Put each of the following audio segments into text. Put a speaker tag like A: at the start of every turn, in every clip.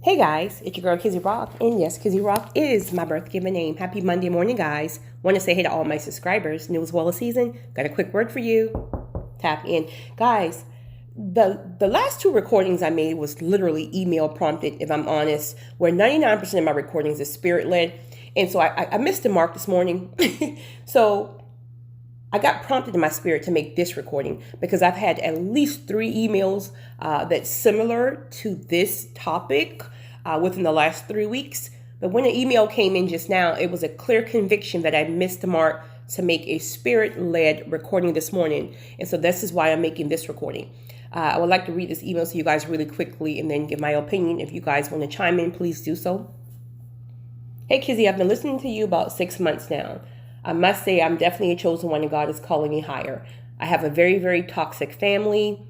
A: Hey guys, it's your girl Kizzy Rock, and yes, Kizzy Rock is my birth given name. Happy Monday morning, guys. Want to say hey to all my subscribers. New as well as season. Got a quick word for you. Tap in. Guys, the last two recordings I made was literally email prompted, if I'm honest, where 99% of my recordings is spirit led. And so I missed the mark this morning. So I got prompted in my spirit to make this recording because I've had at least 3 emails that's similar to this topic within the last 3 weeks. But when an email came in just now, it was a clear conviction that I missed the mark to make a spirit-led recording this morning. And so this is why I'm making this recording. I would like to read this email to you guys really quickly and then give my opinion. If you guys want to chime in, please do so. Hey, Kizzy, I've been listening to you about 6 months now. I must say I'm definitely a chosen one and God is calling me higher. I have a very, very toxic family.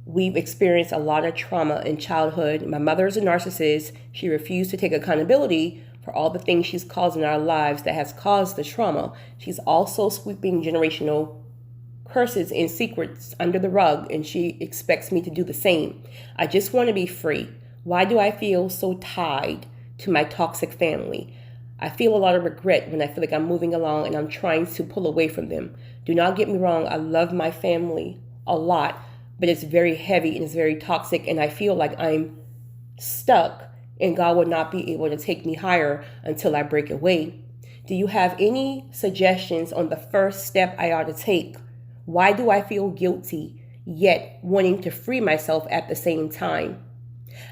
A: We've experienced a lot of trauma in childhood. My mother is a narcissist. She refused to take accountability for all the things she's caused in our lives that has caused the trauma. She's also sweeping generational curses and secrets under the rug, and she expects me to do the same. I just want to be free. Why do I feel so tied to my toxic family? I feel a lot of regret when I feel like I'm moving along and I'm trying to pull away from them. Do not get me wrong, I love my family a lot, but it's very heavy and it's very toxic, and I feel like I'm stuck and God will not be able to take me higher until I break away. Do you have any suggestions on the first step I ought to take? Why do I feel guilty yet wanting to free myself at the same time?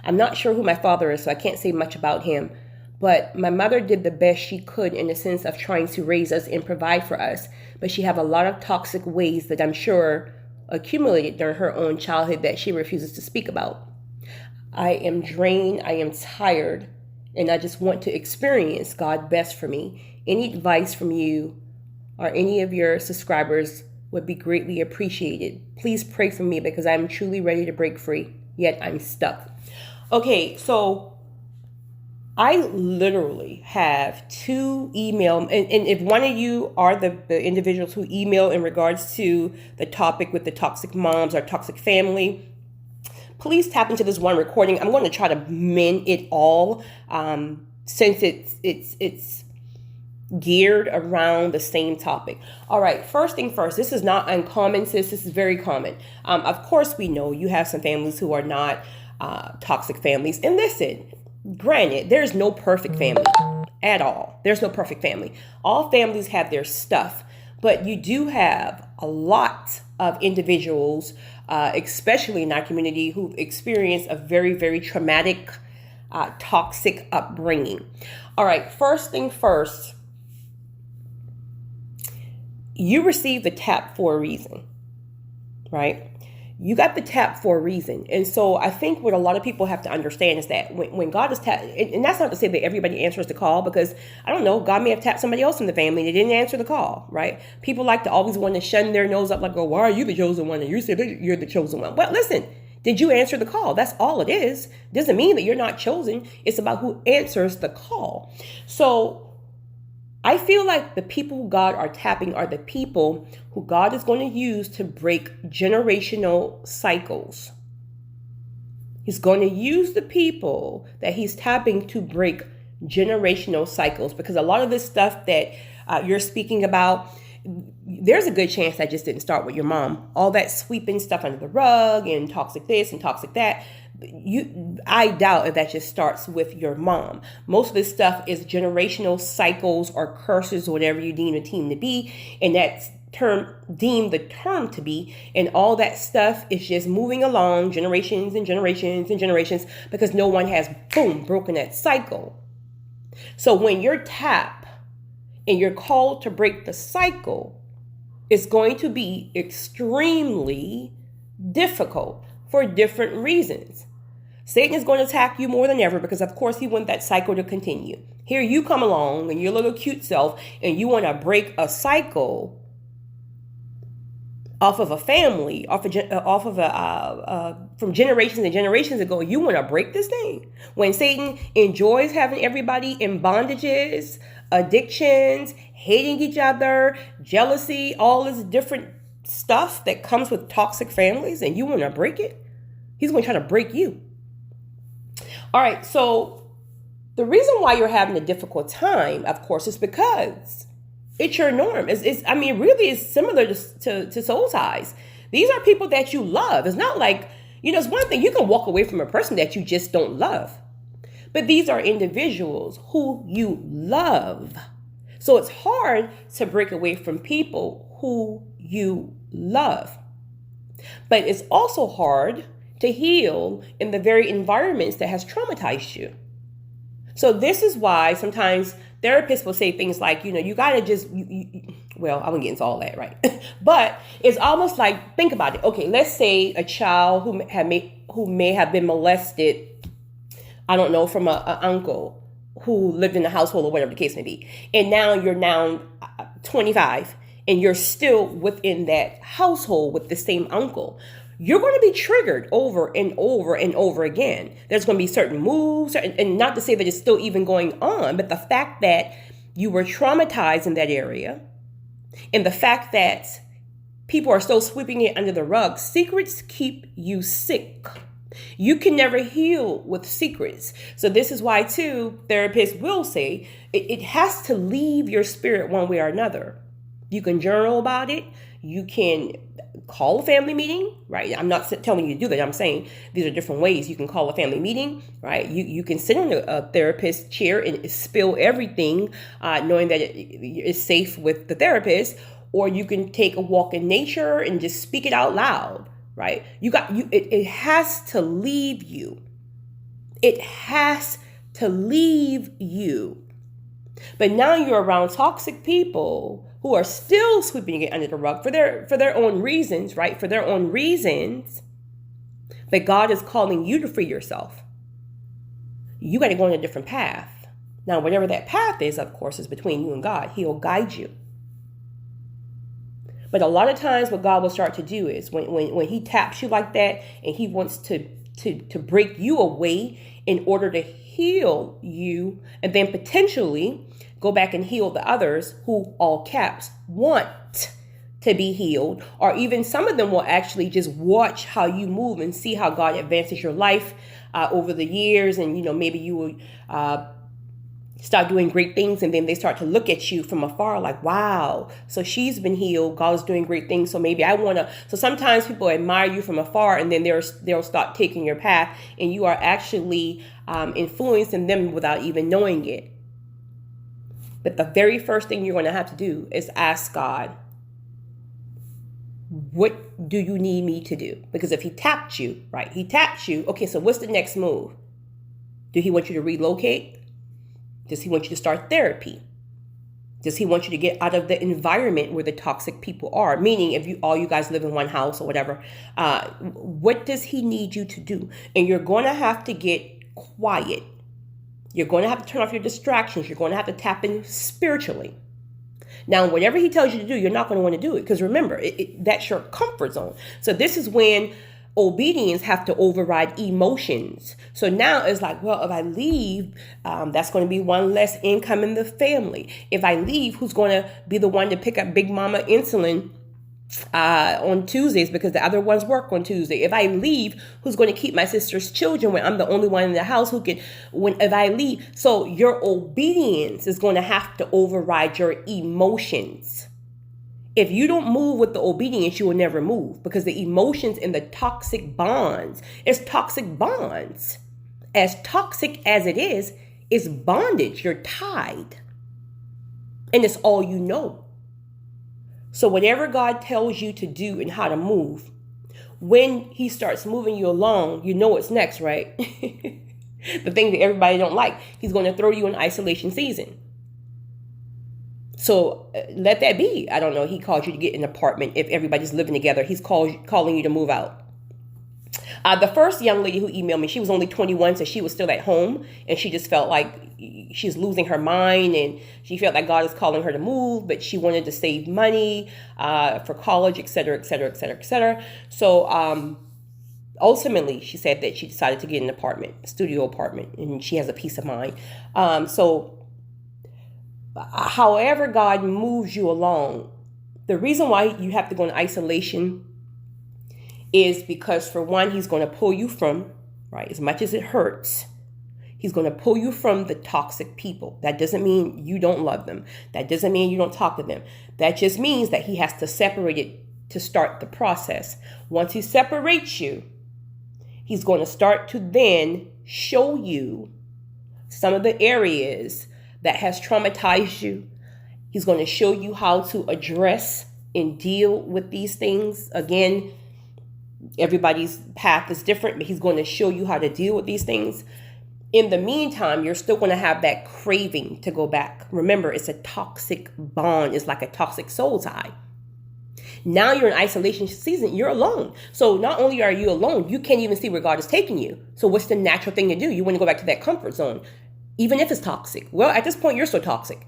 A: I'm not sure who my father is, so I can't say much about him. But my mother did the best she could in the sense of trying to raise us and provide for us. But she have a lot of toxic ways that I'm sure accumulated during her own childhood that she refuses to speak about. I am drained, I am tired, and I just want to experience God best for me. Any advice from you or any of your subscribers would be greatly appreciated. Please pray for me because I'm truly ready to break free, yet I'm stuck. Okay, so I literally have 2 email, and if one of you are the individuals who email in regards to the topic with the toxic moms or toxic family, please tap into this one recording. I'm going to try to mend it all since it's geared around the same topic. All right, first thing first, this is not uncommon, sis. This is very common. Of course, we know you have some families who are not toxic families. And listen, granted, there's no perfect family at all. There's no perfect family. All families have their stuff, but you do have a lot of individuals, especially in our community, who've experienced a very, very traumatic, toxic upbringing. All right, first thing first, you received the tap for a reason, right? You got the tap for a reason. And so I think what a lot of people have to understand is that when God is tapped, and that's not to say that everybody answers the call, because I don't know, God may have tapped somebody else in the family and they didn't answer the call, right? People like to always want to shun their nose up like, oh, why are you the chosen one? And you said that you're the chosen one. Well, listen, did you answer the call? That's all it is. Doesn't mean that you're not chosen. It's about who answers the call. So I feel like the people who God are tapping are the people who God is going to use to break generational cycles. He's going to use the people that he's tapping to break generational cycles, because a lot of this stuff that you're speaking about, there's a good chance that just didn't start with your mom. All that sweeping stuff under the rug and toxic this and toxic that. I doubt if that just starts with your mom. Most of this stuff is generational cycles or curses, or whatever you deem the team to be, and that's deemed the term to be, and all that stuff is just moving along generations and generations and generations, because no one has, boom, broken that cycle. So when you're tapped and you're called to break the cycle, it's going to be extremely difficult for different reasons. Satan is going to attack you more than ever because, of course, he wants that cycle to continue. Here you come along and your little cute self, and you want to break a cycle off of a family, from generations and generations ago. You want to break this thing when Satan enjoys having everybody in bondages, addictions, hating each other, jealousy, all this different stuff that comes with toxic families, and you want to break it. He's going to try to break you. All right, so the reason why you're having a difficult time, of course, is because it's your norm. I mean, really is similar to soul ties. These are people that you love. It's not like, it's one thing you can walk away from a person that you just don't love. But these are individuals who you love. So it's hard to break away from people who you love. But it's also hard to heal in the very environments that has traumatized you. So this is why sometimes therapists will say things like, you got to just, well, I won't get into all that, right? But it's almost like, think about it. Okay, let's say a child who may have been molested, I don't know, from an uncle who lived in the household or whatever the case may be. And now you're 25 and you're still within that household with the same uncle. You're going to be triggered over and over and over again. There's going to be certain moves, and not to say that it's still even going on, but the fact that you were traumatized in that area, and the fact that people are still sweeping it under the rug, secrets keep you sick. You can never heal with secrets. So this is why, too, therapists will say it has to leave your spirit one way or another. You can journal about it. You can call a family meeting, right? I'm not telling you to do that. I'm saying these are different ways. You can call a family meeting, right? You can sit in a therapist's chair and spill everything, knowing that it's safe with the therapist, or you can take a walk in nature and just speak it out loud, right? It has to leave you. It has to leave you. But now you're around toxic people who are still sweeping it under the rug for their own reasons, right? For their own reasons. But God is calling you to free yourself. You got to go on a different path. Now, whatever that path is, of course, is between you and God. He'll guide you. But a lot of times what God will start to do is when he taps you like that and he wants to break you away in order to heal you and then potentially go back and heal the others who, all caps, want to be healed. Or even some of them will actually just watch how you move and see how God advances your life over the years. And, maybe you will start doing great things. And then they start to look at you from afar like, wow, so she's been healed. God's doing great things. So maybe I want to. So sometimes people admire you from afar and then they'll start taking your path. And you are actually influencing them without even knowing it. But the very first thing you're going to have to do is ask God, what do you need me to do? Because if he tapped you, right, okay, so what's the next move? Do he want you to relocate? Does he want you to start therapy? Does he want you to get out of the environment where the toxic people are? Meaning, if all you guys live in one house or whatever, what does he need you to do? And you're going to have to get quiet. You're going to have to turn off your distractions. You're going to have to tap in spiritually. Now, whatever he tells you to do, you're not going to want to do it. Because remember, that's your comfort zone. So this is when obedience have to override emotions. So now it's like, well, if I leave, that's going to be one less income in the family. If I leave, who's going to be the one to pick up Big Mama insulin on Tuesdays because the other ones work on Tuesday? If I leave, who's going to keep my sister's children when I'm the only one in the house if I leave? So your obedience is going to have to override your emotions. If you don't move with the obedience, you will never move, because the emotions and the toxic bonds, it's toxic bonds. As toxic as it is bondage. You're tied. And it's all you know. So whatever God tells you to do and how to move, when he starts moving you along, you know what's next, right? The thing that everybody don't like. He's going to throw you in isolation season. So let that be. I don't know. He called you to get an apartment. If everybody's living together, he's calling you to move out. The first young lady who emailed me, she was only 21, so she was still at home, and she just felt like she's losing her mind, and she felt like God is calling her to move, but she wanted to save money for college, et cetera, et cetera, et cetera, et cetera. So ultimately, she said that she decided to get an apartment, a studio apartment, and she has a peace of mind. However God moves you along, the reason why you have to go in isolation is because, for one, he's going to pull you from, right, as much as it hurts, He's going to pull you from the toxic people. That doesn't mean you don't love them. That doesn't mean you don't talk to them. That just means that he has to separate it to start the process. Once he separates you, he's going to start to then show you some of the areas that has traumatized you. He's going to show you how to address and deal with these things. Again, everybody's path is different, but he's going to show you how to deal with these things. In the meantime, you're still going to have that craving to go back. Remember, it's a toxic bond. It's like a toxic soul tie. Now you're in isolation season. You're alone. So not only are you alone, you can't even see where God is taking you. So what's the natural thing to do? You want to go back to that comfort zone, even if it's toxic. Well, at this point, you're so toxic.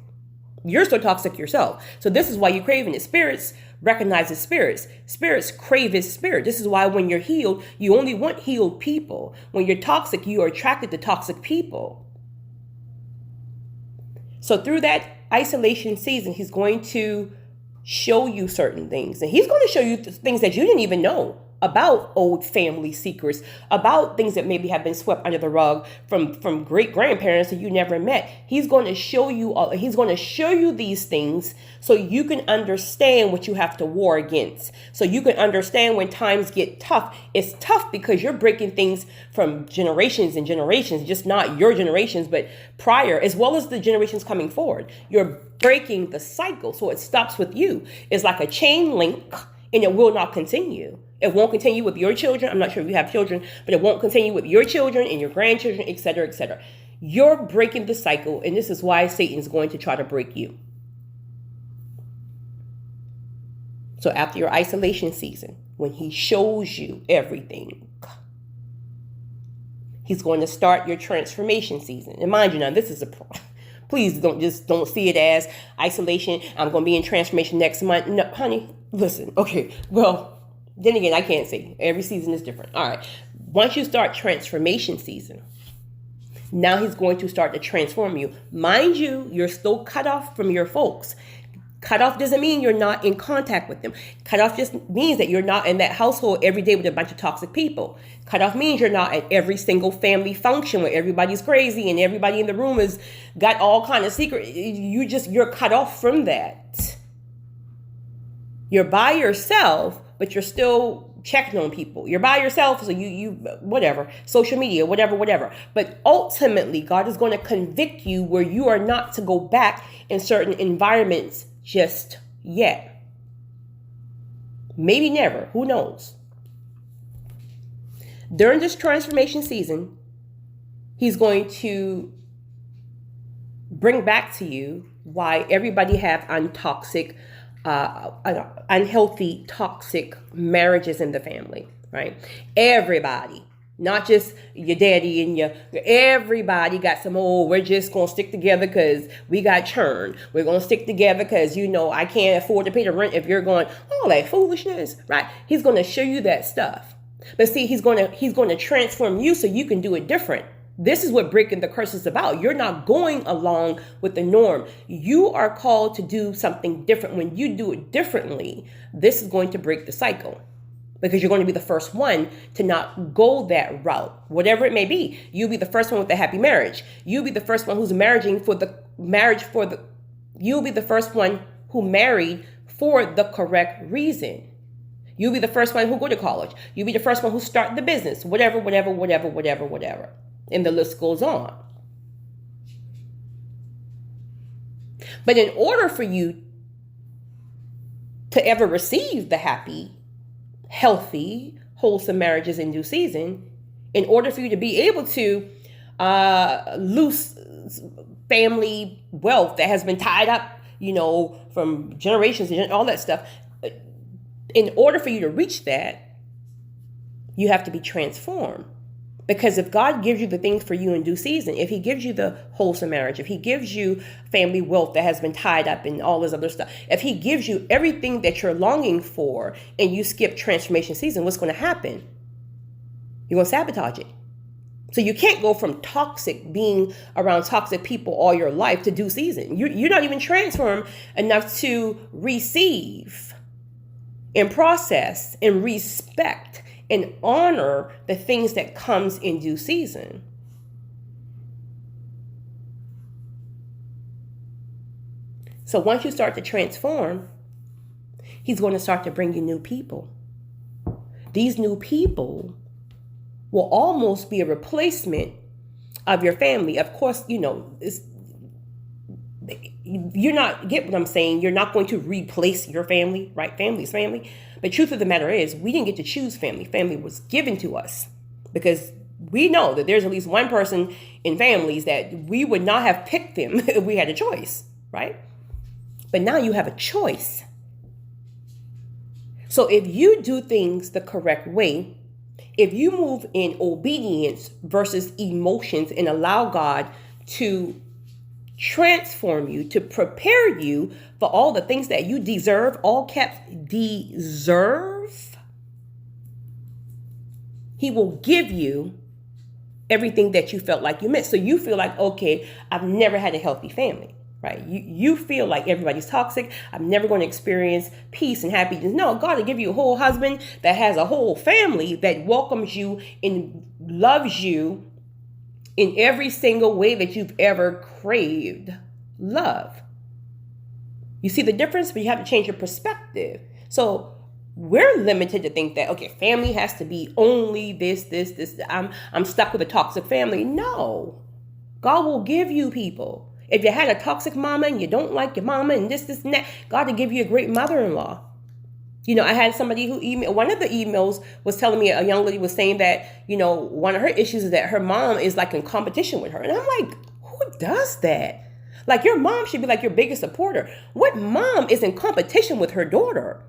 A: You're so toxic yourself. So this is why you're craving it. Spirits recognize his spirits. Spirits crave his spirit. This is why when you're healed, you only want healed people. When you're toxic, you are attracted to toxic people. So through that isolation season, he's going to show you certain things. And he's going to show you things that you didn't even know about, old family secrets, about things that maybe have been swept under the rug from great grandparents that you never met. He's going to show you all. He's going to show you these things so you can understand what you have to war against. So you can understand when times get tough. It's tough because you're breaking things from generations and generations, just not your generations, but prior, as well as the generations coming forward. You're breaking the cycle. So it stops with you. It's like a chain link, and it will not continue. It won't continue with your children. I'm not sure if you have children, but it won't continue with your children and your grandchildren, et cetera, et cetera. You're breaking the cycle, and this is why Satan's going to try to break you. So after your isolation season, when he shows you everything, he's going to start your transformation season. And mind you, now this is please don't see it as isolation. I'm going to be in transformation next month. No, honey, listen. Okay, well, then again, I can't say. Every season is different. All right. Once you start transformation season, now he's going to start to transform you. Mind you, you're still cut off from your folks. Cut off doesn't mean you're not in contact with them. Cut off just means that you're not in that household every day with a bunch of toxic people. Cut off means you're not at every single family function where everybody's crazy and everybody in the room has got all kind of secret. You're cut off from that. You're by yourself, but you're still checking on people. You're by yourself, so you whatever, social media, whatever. But ultimately, God is going to convict you where you are not to go back in certain environments just yet. Maybe never. Who knows? During this transformation season, he's going to bring back to you why everybody have unhealthy, toxic marriages in the family, right? Everybody, not just your daddy and everybody got some, we're just going to stick together because we got churn. We're going to stick together because, I can't afford to pay the rent if you're going, all that foolishness, right? He's going to show you that stuff. But see, he's going to transform you so you can do it different. This is what breaking the curse is about. You're not going along with the norm. You are called to do something different. When you do it differently, this is going to break the cycle because you're going to be the first one to not go that route, whatever it may be. You'll be the first one with a happy marriage. You'll be the first one who's you'll be the first one who married for the correct reason. You'll be the first one who go to college. You'll be the first one who start the business, whatever. And the list goes on. But in order for you to ever receive the happy, healthy, wholesome marriages in due season, in order for you to be able to loose family wealth that has been tied up, from generations and all that stuff, in order for you to reach that, you have to be transformed. Because if God gives you the things for you in due season, if he gives you the wholesome marriage, if he gives you family wealth that has been tied up in all this other stuff, if he gives you everything that you're longing for and you skip transformation season, what's going to happen? You're going to sabotage it. So you can't go from being around toxic people all your life to due season. You're not even transformed enough to receive and process and respect and honor the things that comes in due season. So once you start to transform, he's going to start to bring you new people. These new people will almost be a replacement of your family. Of course, you're not, get what I'm saying? You're not going to replace your family, right? Family's family. But truth of the matter is, we didn't get to choose family. Family was given to us because we know that there's at least one person in families that we would not have picked them if we had a choice, right? But now you have a choice. So if you do things the correct way, if you move in obedience versus emotions and allow God to transform you, to prepare you for all the things that you deserve, all caps deserve, he will give you everything that you felt like you missed. So you feel like, okay, I've never had a healthy family, right? You feel like everybody's toxic. I'm never going to experience peace and happiness. No, God will give you a whole husband that has a whole family that welcomes you and loves you in every single way that you've ever craved love. You see the difference? But you have to change your perspective. So we're limited to think that, okay, family has to be only this. I'm stuck with a toxic family. No, God will give you people. If you had a toxic mama and you don't like your mama and this and that, God will give you a great mother-in-law. I had somebody who one of the emails was telling me, a young lady was saying that, one of her issues is that her mom is like in competition with her. And I'm like, who does that? Like, your mom should be like your biggest supporter. What mom is in competition with her daughter?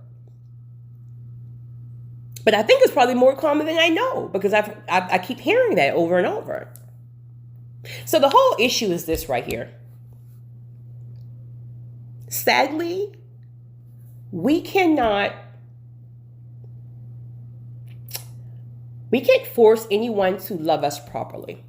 A: But I think it's probably more common than I know because I keep hearing that over and over. So the whole issue is this right here. Sadly, we can't force anyone to love us properly.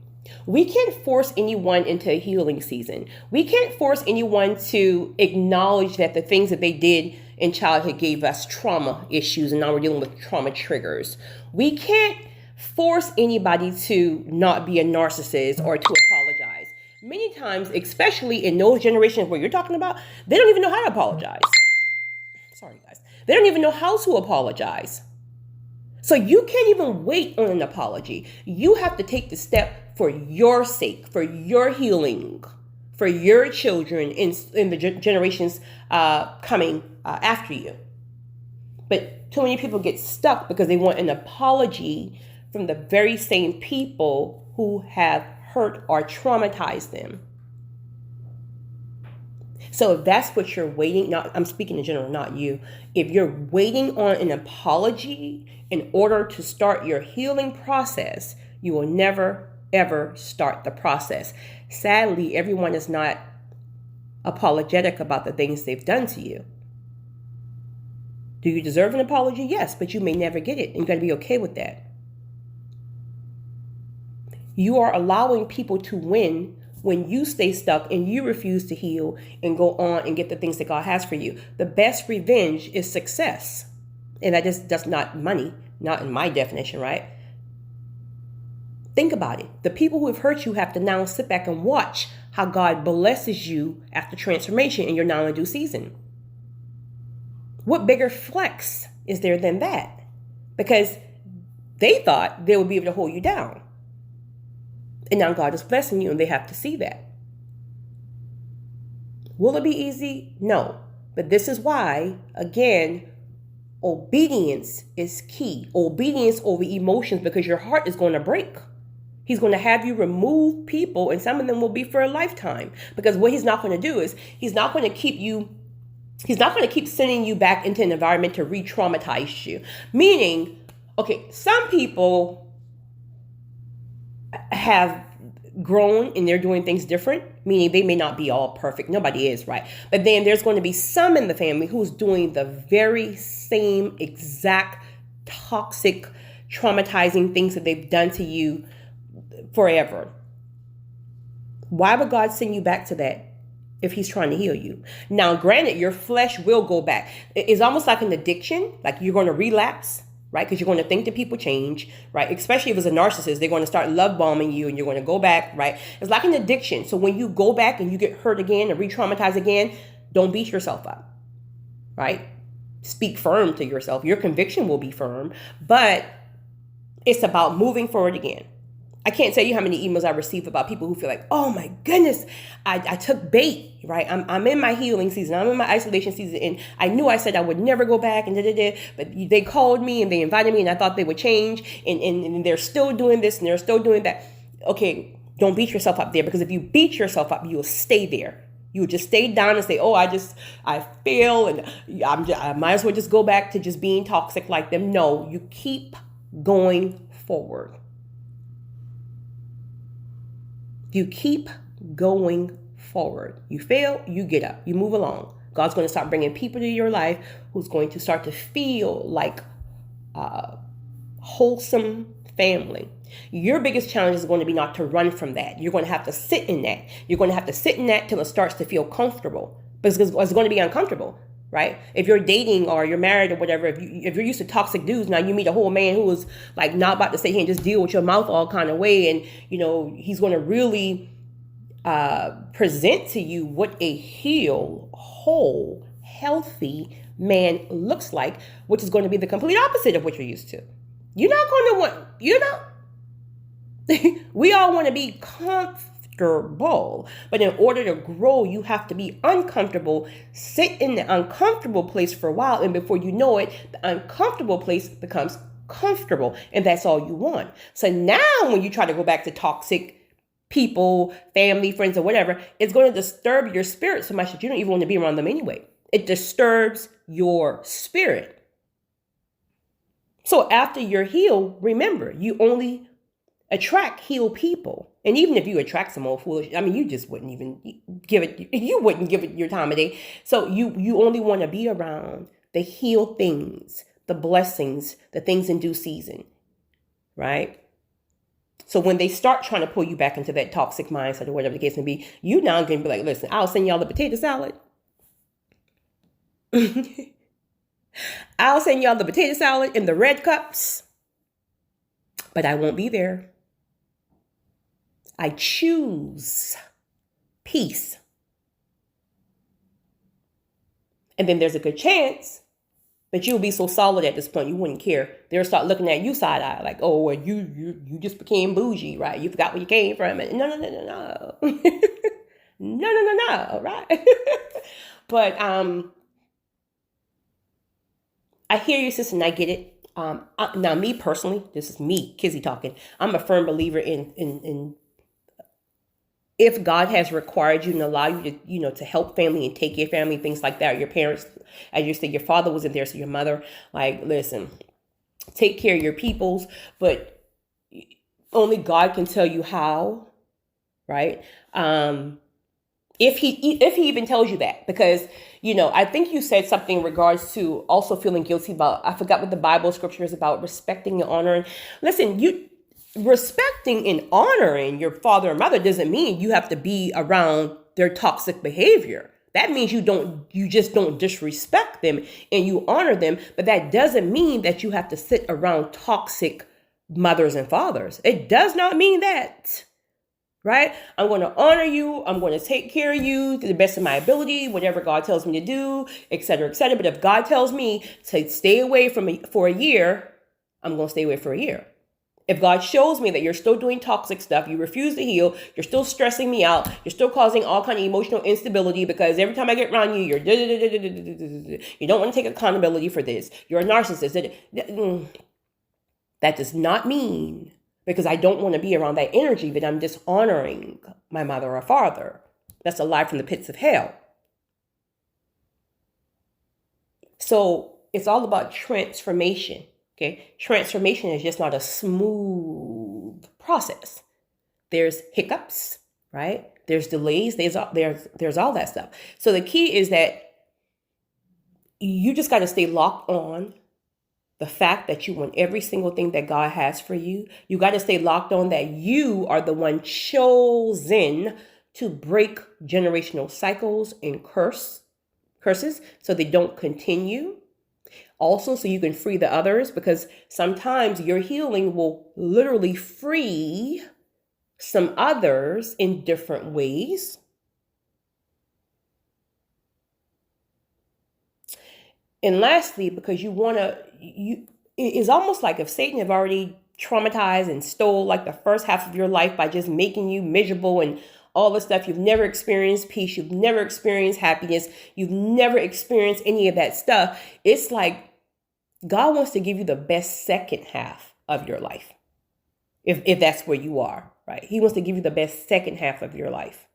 A: We can't force anyone into a healing season. We can't force anyone to acknowledge that the things that they did in childhood gave us trauma issues and now we're dealing with trauma triggers. We can't force anybody to not be a narcissist or to apologize. Many times, especially in those generations where you're talking about, they don't even know how to apologize. Sorry, guys. They don't even know how to apologize. So you can't even wait on an apology. You have to take the step for your sake, for your healing, for your children in the generations coming after you. But too many people get stuck because they want an apology from the very same people who have hurt or traumatized them. So if that's what you're waiting, I'm speaking in general, not you. If you're waiting on an apology in order to start your healing process, you will never, ever start the process. Sadly, everyone is not apologetic about the things they've done to you. Do you deserve an apology? Yes, but you may never get it. And you got to be okay with that. You are allowing people to win when you stay stuck and you refuse to heal and go on and get the things that God has for you. The best revenge is success. And that's not money, not in my definition, right? Think about it. The people who have hurt you have to now sit back and watch how God blesses you after transformation and you're now in due season. What bigger flex is there than that? Because they thought they would be able to hold you down. And now God is blessing you and they have to see that. Will it be easy? No. But this is why, again, obedience is key. Obedience over emotions, because your heart is going to break. He's going to have you remove people, and some of them will be for a lifetime. Because what he's not going to do is he's not going to keep sending you back into an environment to re-traumatize you. Meaning, okay, some people have grown and they're doing things different, meaning they may not be all perfect. Nobody is, right? But then there's going to be some in the family who's doing the very same exact toxic, traumatizing things that they've done to you forever. Why would God send you back to that if he's trying to heal you? Now, granted, your flesh will go back. It's almost like an addiction, like you're going to relapse, right? Because you're going to think that people change, right? Especially if it's a narcissist, they're going to start love bombing you and you're going to go back, right? It's like an addiction. So when you go back and you get hurt again and re-traumatized again, Don't beat yourself up, right? Speak firm to yourself. Your conviction will be firm, but it's about moving forward again. I can't tell you how many emails I receive about people who feel like, oh my goodness, I took bait, right? I'm in my healing season. I'm in my isolation season. And I knew I said I would never go back and but they called me and they invited me and I thought they would change. And they're still doing this and they're still doing that. Okay, don't beat yourself up there, because if you beat yourself up, you'll stay there. You would just stay down and say, oh, I fail and I might as well just go back to just being toxic like them. No, you keep going forward. You keep going forward. You fail, you get up, you move along. God's going to start bringing people to your life who's going to start to feel like a wholesome family. Your biggest challenge is going to be not to run from that. You're going to have to sit in that. You're going to have to sit in that till it starts to feel comfortable, because it's going to be uncomfortable, right? If you're dating or you're married or whatever, if you're used to toxic dudes, now you meet a whole man who is like not about to sit here and just deal with your mouth all kind of way, and he's going to really present to you what a healed, whole, healthy man looks like, which is going to be the complete opposite of what you're used to. You're not going to want, we all want to be comfortable, but in order to grow, you have to be uncomfortable. Sit in the uncomfortable place for a while, and before you know it, the uncomfortable place becomes comfortable, and that's all you want. So now when you try to go back to toxic people, family, friends, or whatever, it's going to disturb your spirit so much that you don't even want to be around them anyway. It disturbs your spirit. So after you're healed, remember, you only attract healed people. And even if you attract some old foolish, you just wouldn't even give it your time of day. So you only want to be around the healed things, the blessings, the things in due season, right? So when they start trying to pull you back into that toxic mindset or whatever the case may be, you now going to be like, listen, I'll send y'all the potato salad. I'll send y'all the potato salad in the red cups, but I won't be there. I choose peace. And then there's a good chance that you'll be so solid at this point, you wouldn't care. They'll start looking at you side eye, like, oh, well, you just became bougie, right? You forgot where you came from. And no. No, right? But I hear you, sister, and I get it. Now, me personally, this is me, Kizzy talking. I'm a firm believer in if God has required you and allow you to, to help family and take your family, things like that, your parents, as you said, your father wasn't there, so your mother, like, listen, take care of your peoples, but only God can tell you how, right? If he even tells you that, because, I think you said something in regards to also feeling guilty about, I forgot what the Bible scripture is about, respecting and honoring. Listen, respecting and honoring your father and mother doesn't mean you have to be around their toxic behavior. That means you just don't disrespect them and you honor them. But that doesn't mean that you have to sit around toxic mothers and fathers. It does not mean that, right? I'm going to honor you. I'm going to take care of you to the best of my ability, whatever God tells me to do, et cetera, et cetera. But if God tells me to stay away for a year, I'm going to stay away for a year. If God shows me that you're still doing toxic stuff, you refuse to heal, you're still stressing me out, you're still causing all kind of emotional instability because every time I get around you, you don't want to take accountability for this. You're a narcissist. That does not mean, because I don't want to be around that energy, that I'm dishonoring my mother or father. That's a lie from the pits of hell. So it's all about transformation. Okay, transformation is just not a smooth process. There's hiccups, right? There's delays. There's all that stuff. So the key is that you just got to stay locked on the fact that you want every single thing that God has for you. You got to stay locked on that you are the one chosen to break generational cycles and curses so they don't continue. Also, so you can free the others, because sometimes your healing will literally free some others in different ways. And lastly, because it's almost like if Satan have already traumatized and stole like the first half of your life by just making you miserable and all this stuff. You've never experienced peace. You've never experienced happiness. You've never experienced any of that stuff. It's like God wants to give you the best second half of your life. If that's where you are, right? He wants to give you the best second half of your life.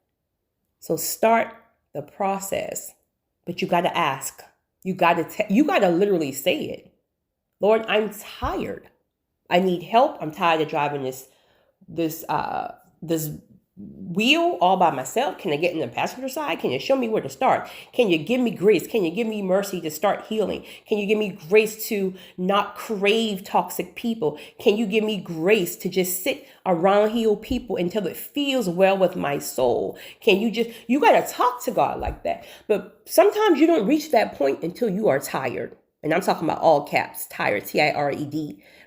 A: So start the process, but you got to ask. You got to literally say it. Lord, I'm tired. I need help. I'm tired of driving this wheel all by myself. Can I get in the passenger side? Can you show me where to start? Can you give me grace? Can you give me mercy to start healing? Can you give me grace to not crave toxic people? Can you give me grace to just sit around healed people until it feels well with my soul? You got to talk to God like that. But sometimes you don't reach that point until you are tired. And I'm talking about all caps, tired, Tired,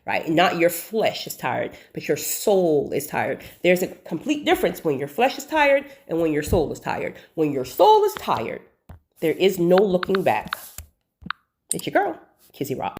A: right? And not your flesh is tired, but your soul is tired. There's a complete difference when your flesh is tired and when your soul is tired. When your soul is tired, there is no looking back. It's your girl, Kizzy Rock.